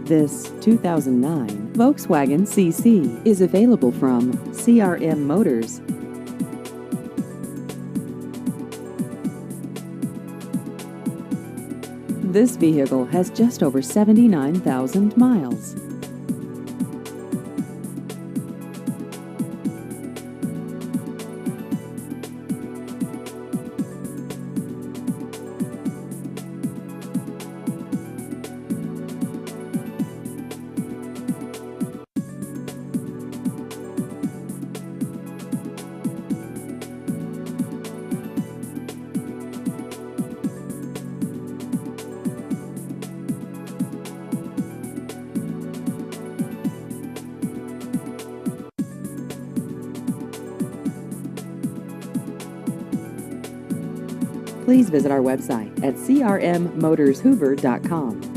This 2009 Volkswagen CC is available from CRM Motors. This vehicle has just over 79,000 miles. Please visit our website at crmmotorshoover.com.